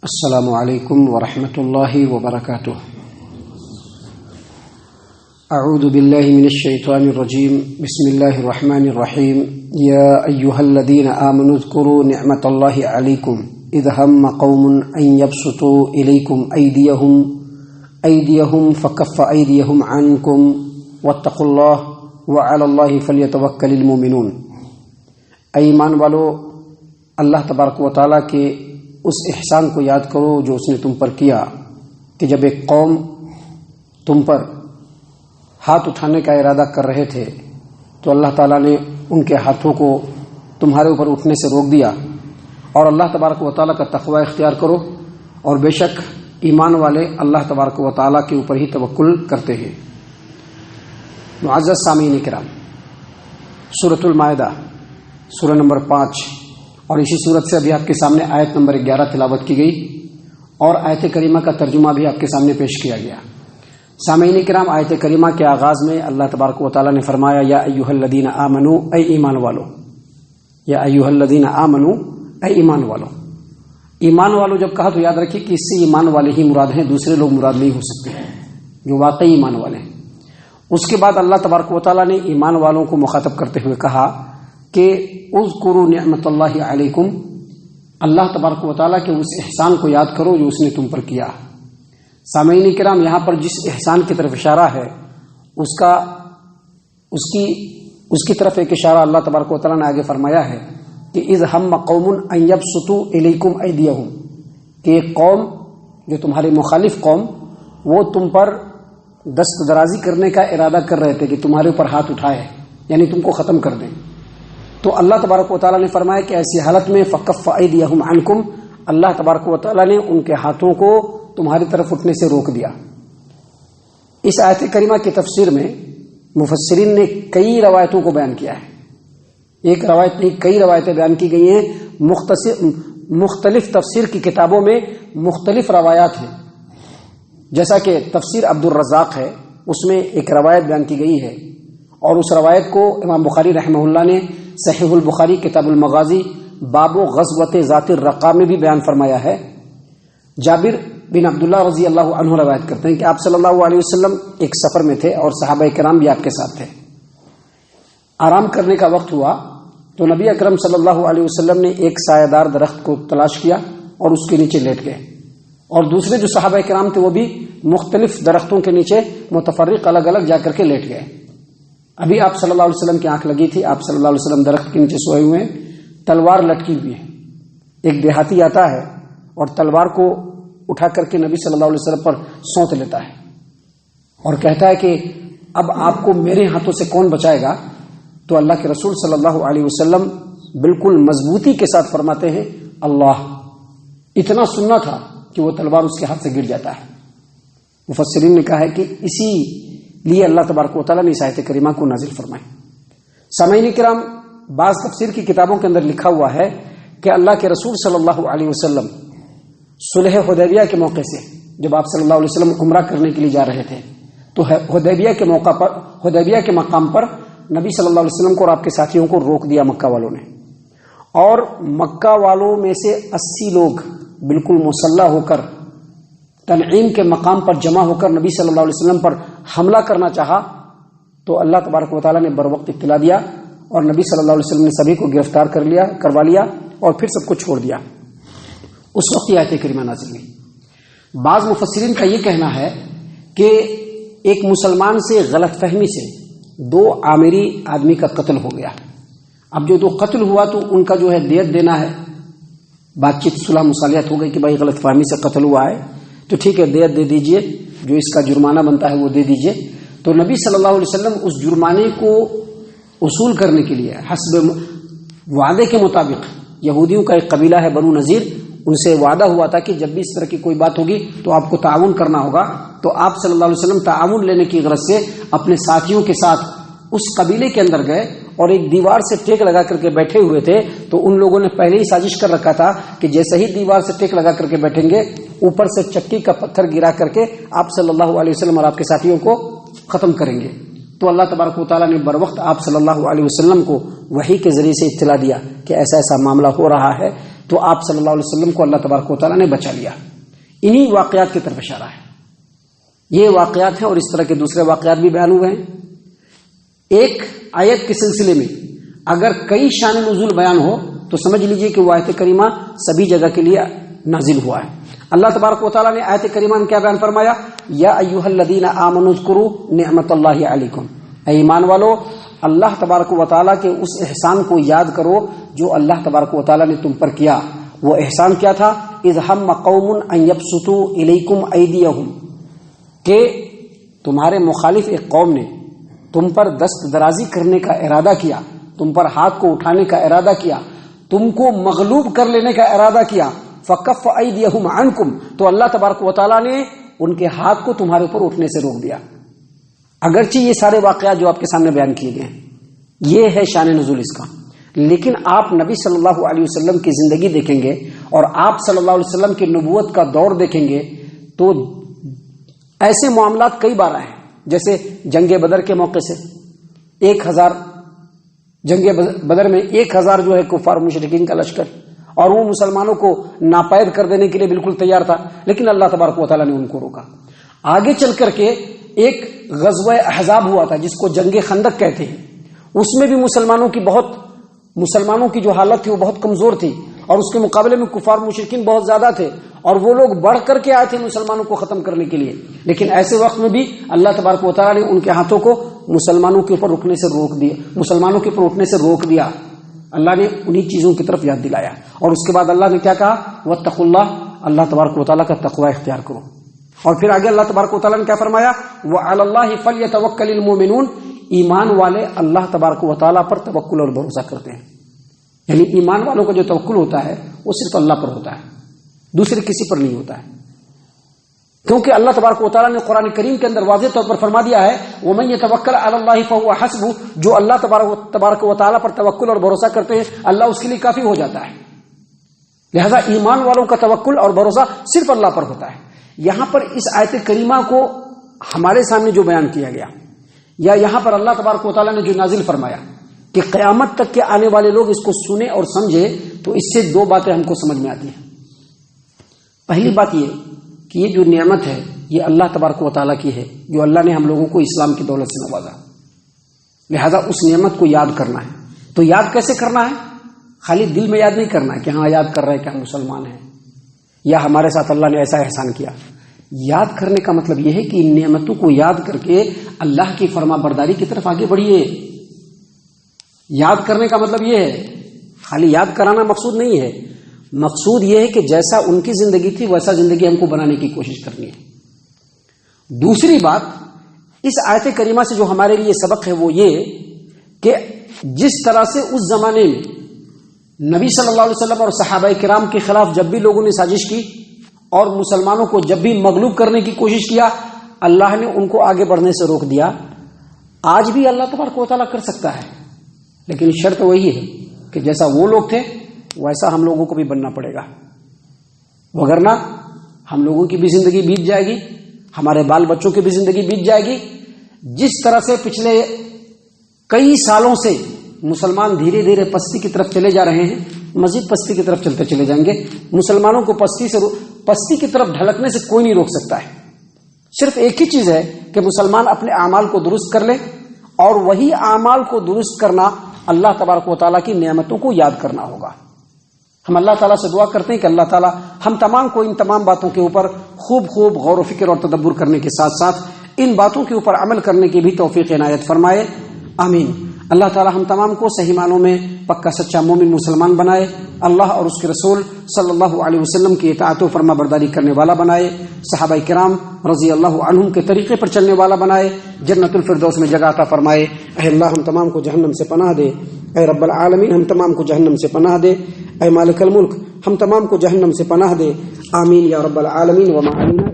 السلام علیکم ورحمۃ اللہ وبرکاتہ۔ اعوذ باللہ من الشیطان الرجیم، بسم اللہ الرحمن الرحیم۔ یا ایہا الذین آمنوا اذکروا نعمت اللہ علیکم اذ ہم قوم ان یبسطوا الیکم ایدیہم فکف ایدیہم عنکم واتقوا اللہ وعلی اللہ فلیتوکل المؤمنون۔ اے ایمان والو، اللہ تبارک و تعالیٰ کے اس احسان کو یاد کرو جو اس نے تم پر کیا کہ جب ایک قوم تم پر ہاتھ اٹھانے کا ارادہ کر رہے تھے تو اللہ تعالیٰ نے ان کے ہاتھوں کو تمہارے اوپر اٹھنے سے روک دیا، اور اللہ تبارک و تعالیٰ کا تقوی اختیار کرو، اور بے شک ایمان والے اللہ تبارک و تعالیٰ کے اوپر ہی توکل کرتے ہیں۔ معزز سامعین کرام، سورۃ المائدہ سورہ نمبر 5 اور اسی صورت سے ابھی آپ کے سامنے آیت نمبر 11 تلاوت کی گئی، اور آیت کریمہ کا ترجمہ بھی آپ کے سامنے پیش کیا گیا۔ سامعین کرام، آیت کریمہ کے آغاز میں اللہ تبارک و تعالیٰ نے فرمایا یا ایھا الذین آمنو، اے ایمان والو۔ یا ایھا الذین آمنو، اے ایمان والو۔ ایمان والو جب کہا تو یاد رکھیے کہ اس سے ایمان والے ہی مراد ہیں، دوسرے لوگ مراد نہیں ہو سکتے ہیں جو واقعی ایمان والے ہیں۔ اس کے بعد اللہ تبارک و تعالیٰ نے ایمان والوں کو مخاطب کرتے ہوئے کہا کہ اذکروا نعمت اللہ علیکم، اللہ تبارک و تعالیٰ کے اس احسان کو یاد کرو جو اس نے تم پر کیا۔ سامعین کرام، یہاں پر جس احسان کی طرف اشارہ ہے اس کی طرف ایک اشارہ اللہ تبارک و تعالیٰ نے آگے فرمایا ہے کہ اذ ہم قوم ان یبسطوا الیکم ایدیہم، کہ ایک قوم جو تمہارے مخالف قوم وہ تم پر دست درازی کرنے کا ارادہ کر رہے تھے کہ تمہارے اوپر ہاتھ اٹھائے، یعنی تم کو ختم کر دیں، تو اللہ تبارک و تعالیٰ نے فرمایا کہ ایسی حالت میں فکف ایدیہم عنکم، اللہ تبارک و تعالیٰ نے ان کے ہاتھوں کو تمہاری طرف اٹھنے سے روک دیا۔ اس آیت کریمہ کی تفسیر میں مفسرین نے کئی روایتوں کو بیان کیا ہے، ایک روایت نہیں کئی روایتیں بیان کی گئی ہیں، مختلف تفسیر کی کتابوں میں مختلف روایات ہیں۔ جیسا کہ تفسیر عبد الرزاق ہے، اس میں ایک روایت بیان کی گئی ہے، اور اس روایت کو امام بخاری رحمہ اللہ نے صحیح البخاری کتاب المغازی باب غزوۃ ذات الرقاء میں بھی بیان فرمایا ہے۔ جابر بن عبداللہ رضی اللہ عنہ روایت کرتے ہیں کہ آپ صلی اللہ علیہ وسلم ایک سفر میں تھے اور صحابہ کرام بھی آپ کے ساتھ تھے۔ آرام کرنے کا وقت ہوا تو نبی اکرم صلی اللہ علیہ وسلم نے ایک سایہ دار درخت کو تلاش کیا اور اس کے نیچے لیٹ گئے، اور دوسرے جو صحابہ کرام تھے وہ بھی مختلف درختوں کے نیچے متفرق الگ الگ جا کر کے لیٹ گئے۔ ابھی آپ صلی اللہ علیہ وسلم کی آنکھ لگی تھی، آپ صلی اللہ علیہ وسلم درخت کے نیچے سوئے ہوئے ہیں، تلوار لٹکی ہوئی ہے۔ ایک دیہاتی آتا ہے اور تلوار کو اٹھا کر کے نبی صلی اللہ علیہ وسلم پر سونت لیتا ہے اور کہتا ہے کہ اب آپ کو میرے ہاتھوں سے کون بچائے گا؟ تو اللہ کے رسول صلی اللہ علیہ وسلم بالکل مضبوطی کے ساتھ فرماتے ہیں اللہ۔ اتنا سننا تھا کہ وہ تلوار اس کے ہاتھ سے گر جاتا ہے۔ مفسرین نے کہا ہے کہ اسی لیے اللہ تبارک و تعالیٰ نے اس آیت کریمہ کو نازل فرمائی۔ سامعین کرام، بعض تفسیر کی کتابوں کے اندر لکھا ہوا ہے کہ اللہ کے رسول صلی اللہ علیہ وسلم صلح حدیبیہ کے موقع سے جب آپ صلی اللہ علیہ وسلم عمرہ کرنے کے لیے جا رہے تھے تو حدیبیہ کے مقام پر نبی صلی اللہ علیہ وسلم کو اور آپ کے ساتھیوں کو روک دیا مکہ والوں نے، اور مکہ والوں میں سے 80 لوگ بالکل مسلح ہو کر تنعیم کے مقام پر جمع ہو کر نبی صلی اللہ علیہ وسلم پر حملہ کرنا چاہا، تو اللہ تبارک و تعالیٰ نے بروقت اطلاع دیا اور نبی صلی اللہ علیہ وسلم نے سبھی کو گرفتار کروا لیا اور پھر سب کو چھوڑ دیا۔ اس وقت یہ آیت کریمہ نازل ہوئی۔ بعض مفسرین کا یہ کہنا ہے کہ ایک مسلمان سے غلط فہمی سے 2 عامری آدمی کا قتل ہو گیا۔ اب جو 2 قتل ہوا تو ان کا جو ہے دیت دینا ہے، بات چیت صلح مصالحت ہو گئی کہ بھائی غلط فہمی سے قتل ہوا ہے تو ٹھیک ہے دیت دے دیجئے، جو اس کا جرمانہ بنتا ہے وہ دے دیجئے۔ تو نبی صلی اللہ علیہ وسلم اس جرمانے کو وصول کرنے کے لیے حسب وعدے کے مطابق، یہودیوں کا ایک قبیلہ ہے بنو نذیر، ان سے وعدہ ہوا تھا کہ جب بھی اس طرح کی کوئی بات ہوگی تو آپ کو تعاون کرنا ہوگا، تو آپ صلی اللہ علیہ وسلم تعاون لینے کی غرض سے اپنے ساتھیوں کے ساتھ اس قبیلے کے اندر گئے اور ایک دیوار سے ٹیک لگا کر کے بیٹھے ہوئے تھے۔ تو ان لوگوں نے پہلے ہی سازش کر رکھا تھا کہ جیسے ہی دیوار سے ٹیک لگا کر کے بیٹھیں گے اوپر سے چکی کا پتھر گرا کر کے آپ صلی اللہ علیہ وسلم اور آپ کے ساتھیوں کو ختم کریں گے۔ تو اللہ تبارک و تعالیٰ نے بروقت آپ صلی اللہ علیہ وسلم کو وحی کے ذریعے سے اطلاع دیا کہ ایسا ایسا معاملہ ہو رہا ہے، تو آپ صلی اللہ علیہ وسلم کو اللہ تبارک و تعالیٰ نے بچا لیا. انہی واقعات کی طرف اشارہ ہے. یہ واقعات ہیں اور اس طرح کے دوسرے واقعات بھی بیان ہوئے ہیں. ایک آیت کے سلسلے میں اگر کئی شان نزول بیان ہو تو سمجھ لیجئے کہ وہ آیت کریمہ سبھی جگہ کے لیے نازل ہوا ہے. اللہ تبارک و تعالیٰ نے آیت کریمہ میں کیا بیان فرمایا؟ یا ایھا الذین آمنوا اذکروا نعمت اللہ علیکم، اے ایمان والو اللہ تبارک و تعالیٰ کے اس احسان کو یاد کرو جو اللہ تبارک و تعالیٰ نے تم پر کیا. وہ احسان کیا تھا؟ اذ ہم قوم ان یبسطوا الیکم ایدیہم، کہ تمہارے مخالف ایک قوم نے تم پر دست درازی کرنے کا ارادہ کیا، تم پر ہاتھ کو اٹھانے کا ارادہ کیا، تم کو مغلوب کر لینے کا ارادہ کیا. فکف ایدیہم عنکم، تو اللہ تبارک و تعالیٰ نے ان کے ہاتھ کو تمہارے اوپر اٹھنے سے روک دیا. اگرچہ یہ سارے واقعات جو آپ کے سامنے بیان کیے گئے ہیں یہ ہے شان نزول اس کا، لیکن آپ نبی صلی اللہ علیہ وسلم کی زندگی دیکھیں گے اور آپ صلی اللہ علیہ وسلم کی نبوت کا دور دیکھیں گے تو ایسے معاملات کئی بار آئے ہیں. جیسے جنگ بدر کے موقع سے 1000 جنگ بدر میں 1000 جو ہے کفار مشرکین کا لشکر، اور وہ مسلمانوں کو ناپید کر دینے کے لیے بالکل تیار تھا، لیکن اللہ تبارک و تعالیٰ نے ان کو روکا. آگے چل کر کے ایک غزوہ احزاب ہوا تھا جس کو جنگ خندق کہتے ہیں. اس میں بھی مسلمانوں کی جو حالت تھی وہ بہت کمزور تھی اور اس کے مقابلے میں کفار مشرکین بہت زیادہ تھے اور وہ لوگ بڑھ کر کے آئے تھے مسلمانوں کو ختم کرنے کے لیے. لیکن ایسے وقت میں بھی اللہ تبارک و تعالیٰ نے ان کے ہاتھوں کو مسلمانوں کے اوپر رکنے سے روک دیا، مسلمانوں کے اوپر اٹھنے سے روک دیا. اللہ نے انہی چیزوں کی طرف یاد دلایا. اور اس کے بعد اللہ نے کیا کہا؟ واتقوا اللہ، اللہ تبارک و تعالیٰ کا تقوی اختیار کرو. اور پھر آگے اللہ تبارک و تعالیٰ نے کیا فرمایا؟ وعلی اللہ فلیتوکل المؤمنون، ایمان والے اللہ تبارک و تعالیٰ پر توکل اور بھروسہ کرتے ہیں. یعنی ایمان والوں کا جو توکل ہوتا ہے وہ صرف اللہ پر ہوتا ہے، دوسرے کسی پر نہیں ہوتا ہے. کیونکہ اللہ تبارک و تعالیٰ نے قرآن کریم کے اندر واضح طور پر فرما دیا ہے وَمَن يَتَوَكَّلْ عَلَى اللَّهِ فَهُوَ حَسْبُهُ، جو اللہ تبارک و تعالیٰ پر توکل اور بھروسہ کرتے ہیں اللہ اس کے لیے کافی ہو جاتا ہے. لہذا ایمان والوں کا توکل اور بھروسہ صرف اللہ پر ہوتا ہے. یہاں پر اس آیت کریمہ کو ہمارے سامنے جو بیان کیا گیا، یا یہاں پر اللہ تبارک و تعالیٰ نے جو نازل فرمایا کہ قیامت تک کے آنے والے لوگ اس کو سنیں اور سمجھے، تو اس سے دو باتیں ہم کو سمجھ میں آتی ہیں. پہلی بات یہ کہ یہ جو نعمت ہے یہ اللہ تبارک و تعالیٰ کی ہے جو اللہ نے ہم لوگوں کو اسلام کی دولت سے نوازا. لہذا اس نعمت کو یاد کرنا ہے. تو یاد کیسے کرنا ہے؟ خالی دل میں یاد نہیں کرنا ہے کہ ہاں یاد کر رہے ہیں کہ ہم مسلمان ہیں یا ہمارے ساتھ اللہ نے ایسا احسان کیا. یاد کرنے کا مطلب یہ ہے کہ ان نعمتوں کو یاد کر کے اللہ کی فرما برداری کی طرف آگے بڑھیے. یاد کرنے کا مطلب یہ ہے، خالی یاد کرانا مقصود نہیں ہے. مقصود یہ ہے کہ جیسا ان کی زندگی تھی ویسا زندگی ہم کو بنانے کی کوشش کرنی ہے. دوسری بات، اس آیت کریمہ سے جو ہمارے لیے سبق ہے وہ یہ کہ جس طرح سے اس زمانے میں نبی صلی اللہ علیہ وسلم اور صحابہ کرام کے خلاف جب بھی لوگوں نے سازش کی اور مسلمانوں کو جب بھی مغلوب کرنے کی کوشش کیا، اللہ نے ان کو آگے بڑھنے سے روک دیا. آج بھی اللہ تبارک و تعالیٰ کر سکتا ہے، لیکن شرط وہی ہے کہ جیسا وہ لوگ تھے ویسا ہم لوگوں کو بھی بننا پڑے گا، وگرنہ ہم لوگوں کی بھی زندگی بیت جائے گی، ہمارے بال بچوں کی بھی زندگی بیت جائے گی. جس طرح سے پچھلے کئی سالوں سے مسلمان دھیرے دھیرے پستی کی طرف چلے جا رہے ہیں، مزید پستی کی طرف چلتے چلے جائیں گے. مسلمانوں کو پستی کی طرف ڈھلکنے سے کوئی نہیں روک سکتا ہے. صرف ایک ہی چیز ہے کہ مسلمان اپنے اعمال کو درست کر لے، اور وہی اعمال کو درست کرنا اللہ تبارک و تعالیٰ کی نعمتوں کو یاد کرنا ہوگا. ہم اللہ تعالیٰ سے دعا کرتے ہیں کہ اللہ تعالیٰ ہم تمام کو ان تمام باتوں کے اوپر خوب غور و فکر اور تدبر کرنے کے ساتھ ساتھ ان باتوں کے اوپر عمل کرنے کی بھی توفیق عنایت فرمائے. آمین. اللہ تعالیٰ ہم تمام کو صحیح معنوں میں پکا سچا مومن مسلمان بنائے، اللہ اور اس کے رسول صلی اللہ علیہ وسلم کی اطاعت و فرما برداری کرنے والا بنائے، صحابہ کرام رضی اللہ عنہم کے طریقے پر چلنے والا بنائے، جنت الفردوس میں جگہ عطا فرمائے. اے اللہ ہم تمام کو جہنم سے پناہ دے. اے رب العالمین ہم تمام کو جہنم سے پناہ دے. اے مالک الملک ہم تمام کو جہنم سے پناہ دے. آمین یا رب العالمین. وما علینا